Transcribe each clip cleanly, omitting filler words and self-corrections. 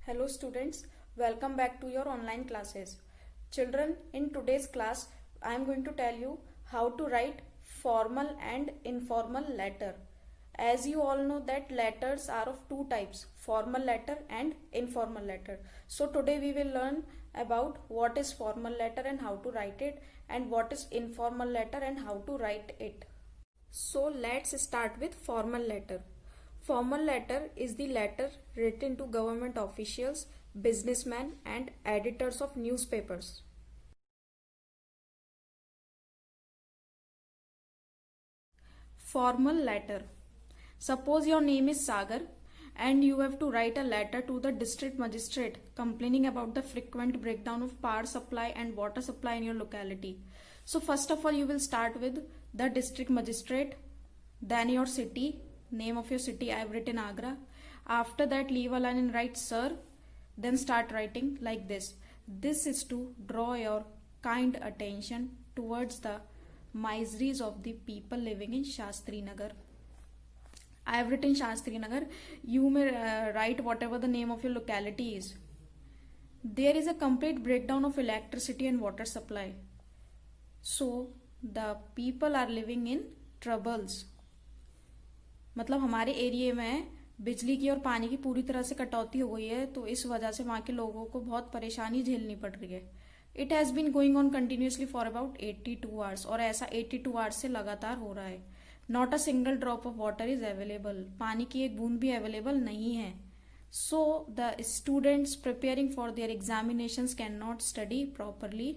Hello students, welcome back to your online classes. Children, in today's class, I am going to tell you how to write formal and informal letter. As you all know that letters are of two types, formal letter and informal letter. So today we will learn about what is formal letter and how to write it, and what is informal letter and how to write it. So let's start with formal letter. Formal letter is the letter written to government officials, businessmen and editors of newspapers. Formal letter. Suppose your name is Sagar and you have to write a letter to the district magistrate complaining about the frequent breakdown of power supply and water supply in your locality. So first of all you will start with the district magistrate, then your city, name of your city. I have written Agra. After that leave a line and write sir, then start writing like this. This is to draw your kind attention towards the miseries of the people living in Shastri Nagar. I have written Shastri Nagar. You may write whatever the name of your locality is. There is a complete breakdown of electricity and water supply. So the people are living in troubles. मतलब हमारे area में बिजली की और पानी की पूरी तरह से कटौती हो गई है, तो इस वजह से वहां के लोगों को बहुत परेशानी झेलनी पड़ रही है. It has been going on continuously for about 82 hours, और ऐसा 82 आवर्स से लगातार हो रहा है. Not a single drop of water is available. पानी की एक बूंद भी अवेलेबल नहीं है. So the students preparing for their examinations can not study properly.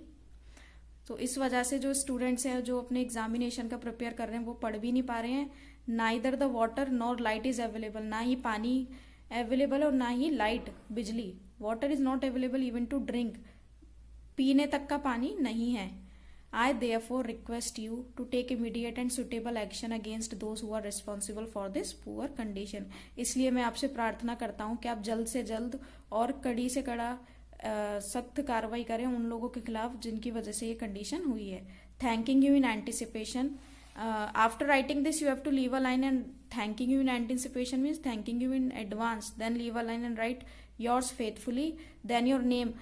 तो इस वजह से जो स्टूडेंट्स हैं जो अपने एग्जामिनेशन का प्रिपेयर कर रहे हैं वो पढ़ भी नहीं पा रहे हैं. Neither the water nor light is available. ना ही पानी अवेलेबल और ना ही लाइट, बिजली. Water is not available even to drink. पीने तक का पानी नहीं है. I therefore request you to take immediate and suitable action against those who are responsible for this poor condition. इसलिए मैं आपसे प्रार्थना करता हूँ कि आप जल्द से जल्द और कड़ी से कड़ा सख्त कार्रवाई करें उन लोगों के खिलाफ जिनकी वजह से ये कंडीशन हुई है. Thanking you in anticipation. After writing this you have to leave a line, and thanking you in anticipation means thanking you in advance. Then leave a line and write yours faithfully, then your name.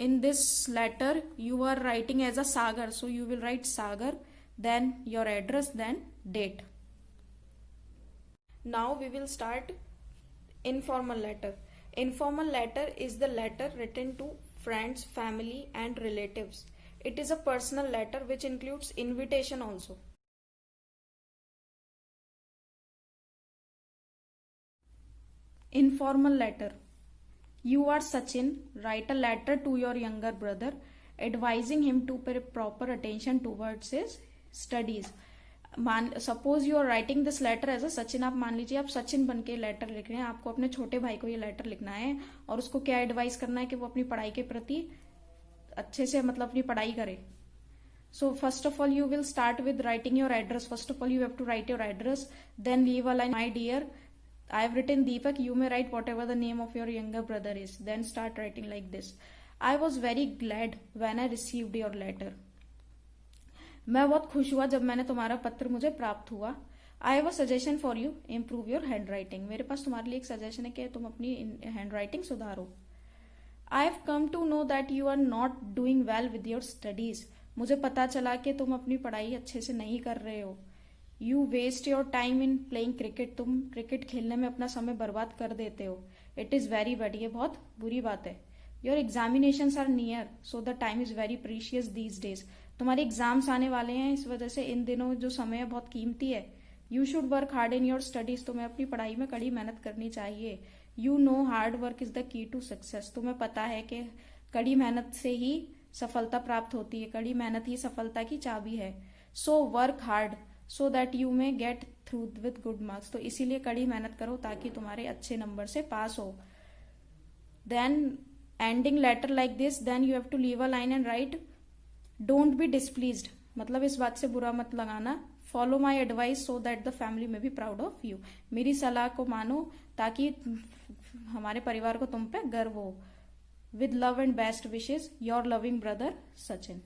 In this letter you are writing as a Sagar, so you will write Sagar, then your address, then date. Now we will start informal letter. Informal letter is the letter written to friends, family and relatives. It is a personal letter which includes invitation also. Informal letter. You are Sachin. Write a letter to your younger brother advising him to pay proper attention towards his studies. Suppose you are writing this letter as a Sachin. आप मान लीजिए आप सचिन बन के letter लिख रहे हैं. आपको अपने छोटे भाई को ये लेटर लिखना है और उसको क्या एडवाइस करना है कि वो अपनी पढ़ाई के प्रति अच्छे से मतलब अपनी पढ़ाई करे. So first of all you will start with writing your address. First of all you have to write your address, then leave a line. My dear, I have written Deepak. You may write whatever the name of your younger brother is. Then start writing like this. I was very glad when I received your letter. मैं बहुत खुश हुआ जब मैंने तुम्हारा पत्र मुझे प्राप्त हुआ. I have a suggestion for you. Improve your handwriting. मेरे पास तुम्हारे लिए एक सजेशन है कि तुम अपनी हैंडराइटिंग सुधारो. I have come to know that you are not doing well with your studies. मुझे पता चला कि तुम अपनी पढ़ाई अच्छे से नहीं कर रहे हो. You waste your time in playing cricket. तुम क्रिकेट खेलने में अपना समय बर्बाद कर देते हो. It is very bad. ये बहुत बुरी बात है. Your examinations are near, so the time is very precious these days. तुम्हारे एग्जाम्स आने वाले हैं, इस वजह से इन दिनों जो समय है बहुत कीमती है. You should work hard in your studies. तुम्हें अपनी पढ़ाई में कड़ी मेहनत करनी चाहिए. You know hard work is the key to success. तुम्हें पता है कि कड़ी मेहनत से ही सफलता प्राप्त होती है. कड़ी मेहनत ही सफलता की चाबी है. So work hard so that you may get through with good marks. तो इसीलिए कड़ी मेहनत करो ताकि तुम्हारे अच्छे नंबर से पास हो. Then ending letter like this, then you have to leave a line and write don't be displeased. मतलब इस बात से बुरा मत लगाना. Follow my advice so that the family may be proud of you. मेरी सलाह को मानो ताकि हमारे परिवार को तुम पे गर्व हो. With love and best wishes, your loving brother Sachin.